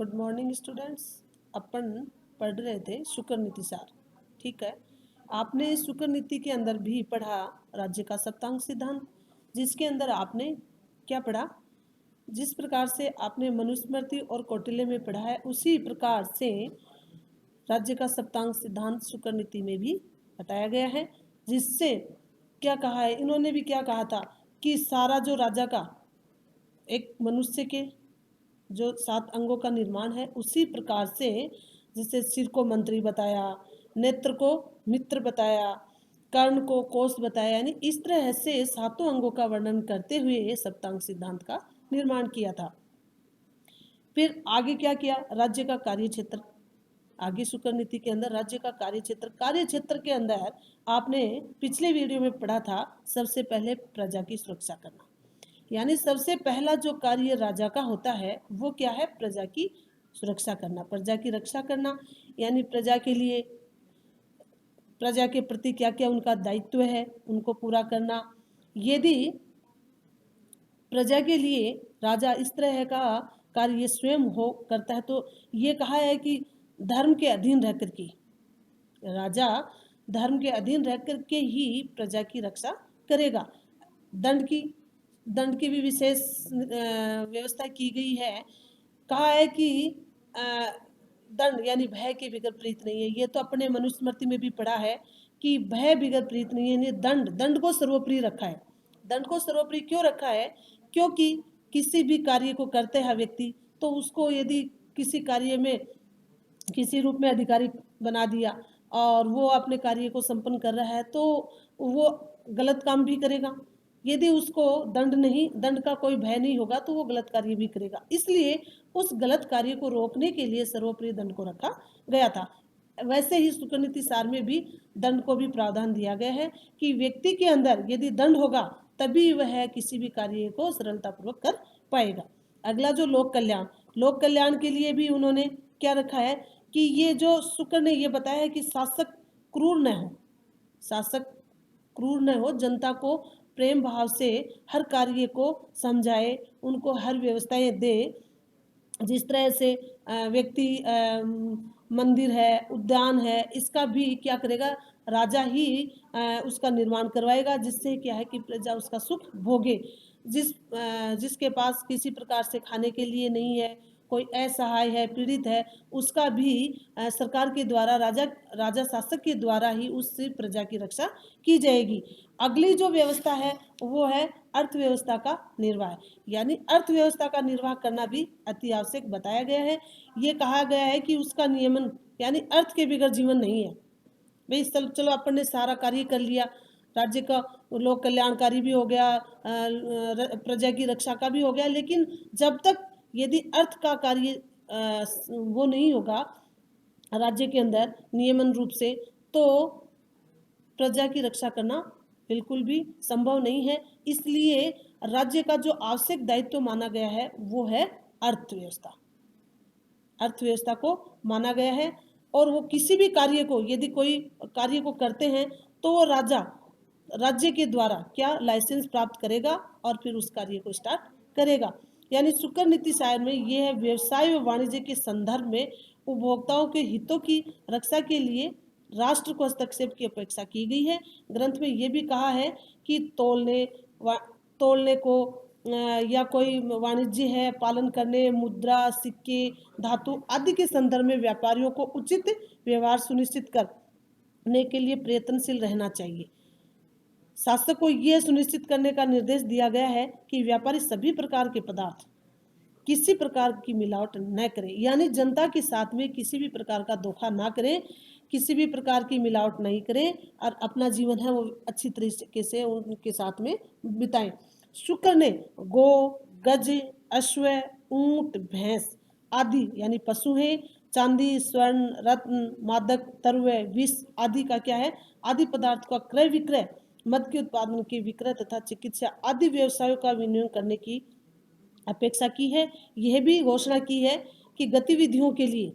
Good morning students. अपन पढ़ रहे थे शुक्र नीति सार। ठीक है, आपने शुक्र नीति के अंदर भी पढ़ा राज्य का सप्तांग सिद्धांत, जिसके अंदर आपने क्या पढ़ा? जिस प्रकार से आपने मनुस्मृति और कौटिल्य में पढ़ा है उसी प्रकार से राज्य का सप्तांग सिद्धांत शुक्र नीति में भी बताया गया है। जिससे क्या कहा है इन्होंने भी, क्या कहा था कि सारा जो राजा का एक मनुष्य के जो 7 अंगों का निर्माण है उसी प्रकार से, जैसे सिर को मंत्री बताया, नेत्र को मित्र बताया, कर्ण को कोष बताया, यानी इस तरह से 7 अंगों का वर्णन करते हुए ये सप्तांग सिद्धांत का निर्माण किया था। फिर आगे क्या किया? राज्य का कार्य क्षेत्र। आगे शुक्र नीति के अंदर राज्य का कार्य क्षेत्र के अंदर आपने पिछले वीडियो में पढ़ा था, सबसे पहले प्रजा की सुरक्षा करना। यानी सबसे पहला जो कार्य राजा का होता है वो क्या है? प्रजा की सुरक्षा करना, प्रजा की रक्षा करना। यानी प्रजा के लिए, प्रजा के प्रति क्या क्या उनका दायित्व है उनको पूरा करना। यदि प्रजा के लिए राजा इस तरह का कार्य स्वयं हो करता है तो ये कहा है कि धर्म के अधीन रह करके, राजा धर्म के अधीन रह करके ही प्रजा की रक्षा करेगा। दंड की भी विशेष व्यवस्था की गई है। कहा है कि दंड यानी भय के बिगर प्रीत नहीं है। ये तो अपने मनुस्मृति में भी पढ़ा है कि भय बिगर प्रीत नहीं है, यानी दंड को सर्वोपरि रखा है। दंड को सर्वोपरि क्यों रखा है? क्योंकि किसी भी कार्य को करते हैं व्यक्ति तो उसको यदि किसी कार्य में किसी रूप में अधिकारी बना दिया और वो अपने कार्य को संपन्न कर रहा है तो वो गलत काम भी करेगा। यदि उसको दंड का कोई भय नहीं होगा तो वो गलत कार्य भी करेगा। इसलिए उस गलत कार्य को रोकने के लिए सर्वोपरि दंड को रखा गया था। वैसे ही शुक्र नीति सार में भी दंड को भी प्रावधान दिया गया है कि व्यक्ति के अंदर यदि दंड होगा तभी वह किसी भी कार्य को सरलतापूर्वक कर पाएगा। अगला जो लोक कल्याण के लिए भी उन्होंने क्या रखा है कि ये जो शुक्र ने ये बताया है कि शासक क्रूर न हो, जनता को प्रेम भाव से हर कार्य को समझाए, उनको हर व्यवस्थाएं दे। जिस तरह से व्यक्ति मंदिर है, उद्यान है, इसका भी क्या करेगा? राजा ही उसका निर्माण करवाएगा, जिससे क्या है कि प्रजा उसका सुख भोगे। जिसके पास किसी प्रकार से खाने के लिए नहीं है, कोई असहाय है, पीड़ित है, उसका भी सरकार के द्वारा, राजा शासक के द्वारा ही उससे प्रजा की रक्षा की जाएगी। अगली जो व्यवस्था है वो है अर्थव्यवस्था का निर्वाह। यानी अर्थव्यवस्था का निर्वाह करना भी अति आवश्यक बताया गया है। ये कहा गया है कि उसका नियमन, यानी अर्थ के बिगड़ जीवन नहीं है। भाई चलो अपन ने सारा कार्य कर लिया, राज्य का लोक कल्याणकारी भी हो गया, प्रजा की रक्षा का भी हो गया, लेकिन जब तक यदि अर्थ का कार्य वो नहीं होगा राज्य के अंदर नियमन रूप से, तो प्रजा की रक्षा करना बिल्कुल भी संभव नहीं है। इसलिए राज्य का जो आवश्यक दायित्व माना गया है वो है अर्थव्यवस्था। अर्थव्यवस्था को माना गया है और वो किसी भी कार्य को, यदि कोई कार्य को करते हैं तो वो राज्य के द्वारा क्या लाइसेंस प्राप्त करेगा और फिर उस कार्य को स्टार्ट करेगा। यानी शुक्र नीति सार में यह है व्यवसाय व वाणिज्य के संदर्भ में उपभोक्ताओं के हितों की रक्षा के लिए राष्ट्र को हस्तक्षेप की अपेक्षा की गई है। ग्रंथ में यह भी कहा है कि तोलने को या कोई वाणिज्य है पालन करने, मुद्रा, सिक्के, धातु आदि के संदर्भ में व्यापारियों को उचित व्यवहार सुनिश्चित करने के लिए प्रयत्नशील रहना चाहिए। शासक को यह सुनिश्चित करने का निर्देश दिया गया है कि व्यापारी सभी प्रकार के पदार्थ किसी प्रकार की मिलावट न करें, यानी जनता के साथ में किसी भी प्रकार का धोखा ना करें, किसी भी प्रकार की मिलावट नहीं करें और अपना जीवन है वो अच्छी तरीके से उनके साथ में बिताएं। शुक्र ने गो, गज, अश्व, ऊंट, भैंस आदि यानी पशु हैं, चांदी, स्वर्ण, रत्न, मादक द्रव्य, विष आदि का क्या है? आदि पदार्थ का क्रय विक्रय, मद के उत्पादन के विक्रय तथा चिकित्सा आदि व्यवसायों का विनियोग करने की अपेक्षा की है। यह भी घोषणा की है कि गतिविधियों के लिए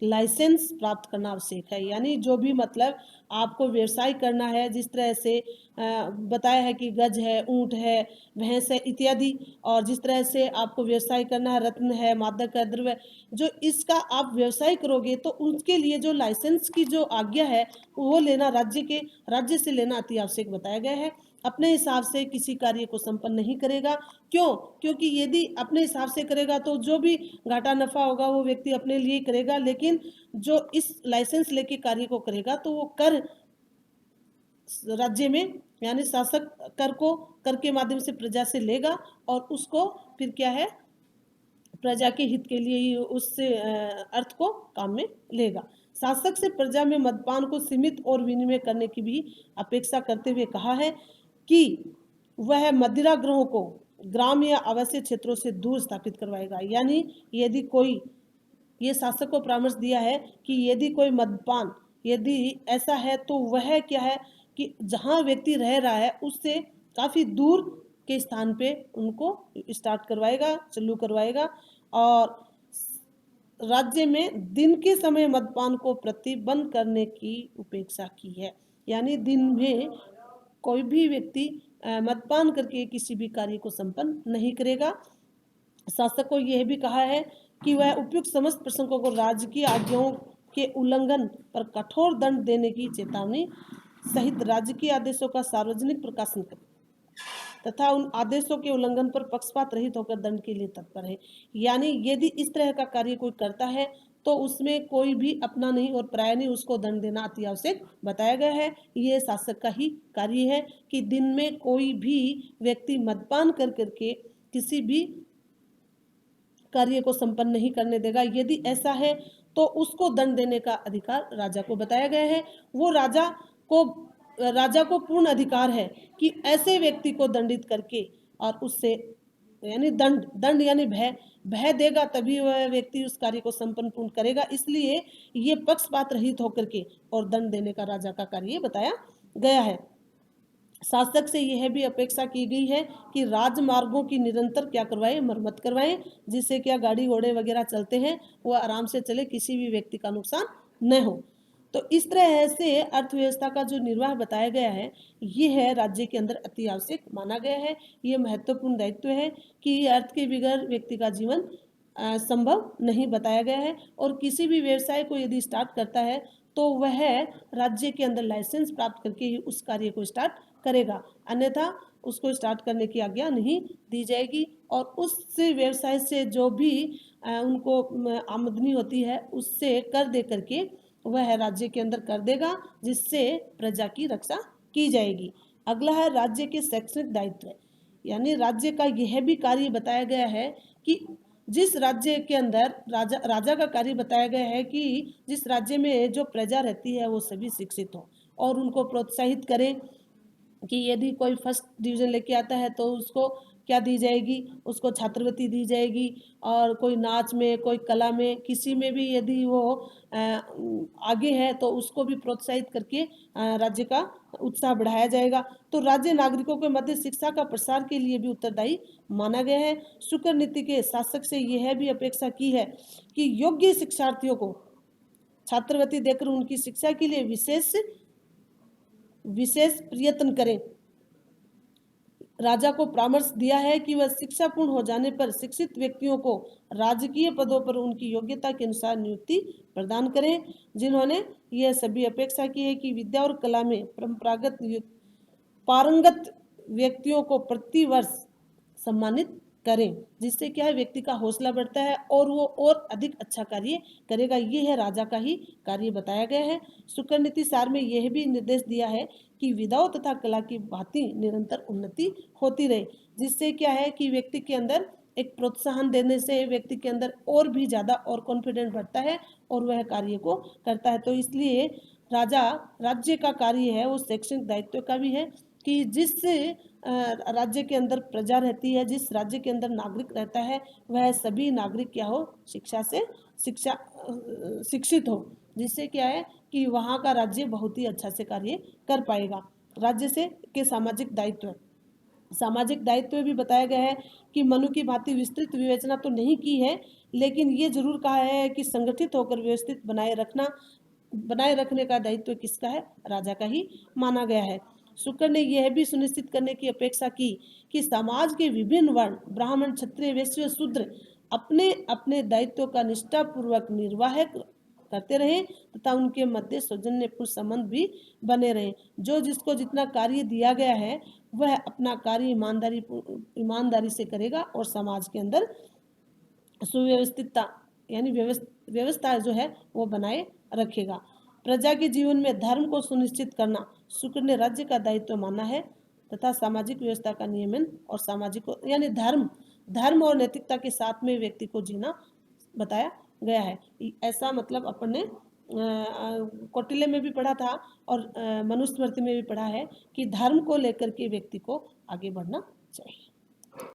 लाइसेंस प्राप्त करना आवश्यक है। यानी जो भी मतलब आपको व्यवसाय करना है, जिस तरह से बताया है कि गज है, ऊंट है, भैंस है इत्यादि, और जिस तरह से आपको व्यवसाय करना है, रत्न है, मादक है, द्रव्य, जो इसका आप व्यवसाय करोगे तो उसके लिए जो लाइसेंस की जो आज्ञा है वो लेना राज्य से लेना अति आवश्यक बताया गया है। अपने हिसाब से किसी कार्य को संपन्न नहीं करेगा। क्यों? क्योंकि यदि अपने हिसाब से करेगा तो जो भी घाटा नफा होगा वो व्यक्ति अपने लिए करेगा, लेकिन जो इस लाइसेंस लेके कार्य को करेगा तो वो कर राज्य में यानी शासक कर के माध्यम से प्रजा से लेगा और उसको फिर क्या है, प्रजा के हित के लिए ही उस अर्थ को काम में लेगा। शासक से प्रजा में मद्यपान को सीमित और विनिमय करने की भी अपेक्षा करते हुए कहा है कि वह मदिरा गृहों को ग्राम या आवासीय क्षेत्रों से दूर स्थापित करवाएगा। यानी यदि कोई, ये शासक को परामर्श दिया है कि यदि कोई मद्यपान यदि ऐसा है तो वह क्या है कि जहाँ व्यक्ति रह रहा है उससे काफ़ी दूर के स्थान पे उनको स्टार्ट करवाएगा, चालू करवाएगा। और राज्य में दिन के समय मद्यपान को प्रतिबंध करने की उपेक्षा की है। यानी दिन में कोई भी व्यक्ति मद्यपान करके किसी भी कार्य को संपन्न नहीं करेगा। शासक को यह भी कहा है कि वह उपयुक्त समस्त प्रसंगों को राजकीय आज्ञाओं के उल्लंघन पर कठोर दंड देने की चेतावनी सहित राजकीय आदेशों का सार्वजनिक प्रकाशन करे तथा उन आदेशों के उल्लंघन पर पक्षपात रहित होकर दंड के लिए तत्पर है। यानी यदि इस तरह का कार्य कोई करता है तो उसमें कोई भी अपना नहीं और पराया नहीं, उसको दंड देना अति आवश्यक बताया गया है। ये शासक का ही कार्य है कि दिन में कोई भी व्यक्ति मद्यपान कर करके किसी भी कार्य को संपन्न नहीं करने देगा। यदि ऐसा है तो उसको दंड देने का अधिकार राजा को बताया गया है। वो राजा को पूर्ण अधिकार है कि ऐसे व्यक्ति को दंडित करके और उससे यानी दंड यानी भय देगा, तभी वह व्यक्ति उस कार्य को संपन्न पूर्ण करेगा। इसलिए ये पक्षपात रहित होकर के और दंड देने का राजा का कार्य बताया गया है। शासक से यह भी अपेक्षा की गई है कि राजमार्गों की निरंतर क्या करवाएं, मरम्मत करवाएं, जिससे क्या गाड़ी घोड़े वगैरह चलते हैं वो आराम से चले, किसी भी व्यक्ति का नुकसान न हो। तो इस तरह से अर्थव्यवस्था का जो निर्वाह बताया गया है ये है राज्य के अंदर अति आवश्यक माना गया है। ये महत्वपूर्ण दायित्व है कि अर्थ के बगैर व्यक्ति का जीवन संभव नहीं बताया गया है। और किसी भी व्यवसाय को यदि स्टार्ट करता है तो वह राज्य के अंदर लाइसेंस प्राप्त करके ही उस कार्य को स्टार्ट करेगा, अन्यथा उसको स्टार्ट करने की आज्ञा नहीं दी जाएगी। और उस व्यवसाय से जो भी उनको आमदनी होती है उससे कर दे करके वह राज्य के अंदर कर देगा, जिससे प्रजा की रक्षा की जाएगी। अगला है राज्य के शैक्षणिक दायित्व। यानी राज्य का यह भी कार्य बताया गया है कि जिस राज्य के अंदर राजा का कार्य बताया गया है कि जिस राज्य में जो प्रजा रहती है वो सभी शिक्षित हो और उनको प्रोत्साहित करें कि यदि कोई फर्स्ट डिवीज़न लेके आता है तो उसको क्या दी जाएगी, उसको छात्रवृत्ति दी जाएगी। और कोई नाच में, कोई कला में, किसी में भी यदि वो आगे है तो उसको भी प्रोत्साहित करके राज्य का उत्साह बढ़ाया जाएगा। तो राज्य नागरिकों के मध्य शिक्षा का प्रसार के लिए भी उत्तरदायी माना गया है। शुक्र नीति के शासक से यह भी अपेक्षा की है कि योग्य शिक्षार्थियों को छात्रवृत्ति देकर उनकी शिक्षा के लिए विशेष प्रयत्न करें। राजा को परामर्श दिया है कि वह शिक्षा पूर्ण हो जाने पर शिक्षित व्यक्तियों को राजकीय पदों पर उनकी योग्यता के अनुसार नियुक्ति प्रदान करें। जिन्होंने यह सभी अपेक्षा की है कि विद्या और कला में पारंगत व्यक्तियों को प्रति वर्ष सम्मानित करें, जिससे क्या है व्यक्ति का हौसला बढ़ता है और वो और अधिक अच्छा कार्य करेगा। ये है राजा का ही कार्य बताया गया है। शुक्र नीति सार में यह भी निर्देश दिया है कि विद्याओं तथा कला की भांति निरंतर उन्नति होती रहे, जिससे क्या है कि व्यक्ति के अंदर एक प्रोत्साहन देने से व्यक्ति के अंदर और भी ज़्यादा और कॉन्फिडेंट बढ़ता है और वह कार्य को करता है। तो इसलिए राज्य का कार्य है वो शैक्षणिक दायित्व का भी है कि जिस राज्य के अंदर प्रजा रहती है, जिस राज्य के अंदर नागरिक रहता है, वह सभी नागरिक क्या हो, शिक्षित हो, जिससे क्या है कि वहाँ का राज्य बहुत ही अच्छा से कार्य कर पाएगा। राज्य से के सामाजिक दायित्व। सामाजिक दायित्व भी बताया गया है कि मनु की भांति विस्तृत विवेचना तो नहीं की है, लेकिन ये जरूर कहा है कि संगठित होकर व्यवस्थित बनाए रखने का दायित्व किसका है? राजा का ही माना गया है। शुक्र ने यह भी सुनिश्चित करने की अपेक्षा की कि समाज के विभिन्न वर्ण ब्राह्मण, क्षत्रिय, वैश्य, शूद्र अपने अपने दायित्व का निष्ठापूर्वक निर्वाह करते रहे तथा उनके मध्य सौजन्यपूर्ण संबंध भी बने रहे। जो जिसको जितना कार्य दिया गया है वह अपना कार्य ईमानदारी से करेगा और समाज के अंदर सुव्यवस्थितता यानी व्यवस्था जो है वो बनाए रखेगा। प्रजा के जीवन में धर्म को सुनिश्चित करना शुक्र ने राज्य का दायित्व माना है तथा सामाजिक व्यवस्था का नियमन और सामाजिक यानी धर्म और नैतिकता के साथ में व्यक्ति को जीना बताया गया है। ऐसा मतलब अपन ने कौटिल्य में भी पढ़ा था और मनुस्मृति में भी पढ़ा है कि धर्म को लेकर के व्यक्ति को आगे बढ़ना चाहिए।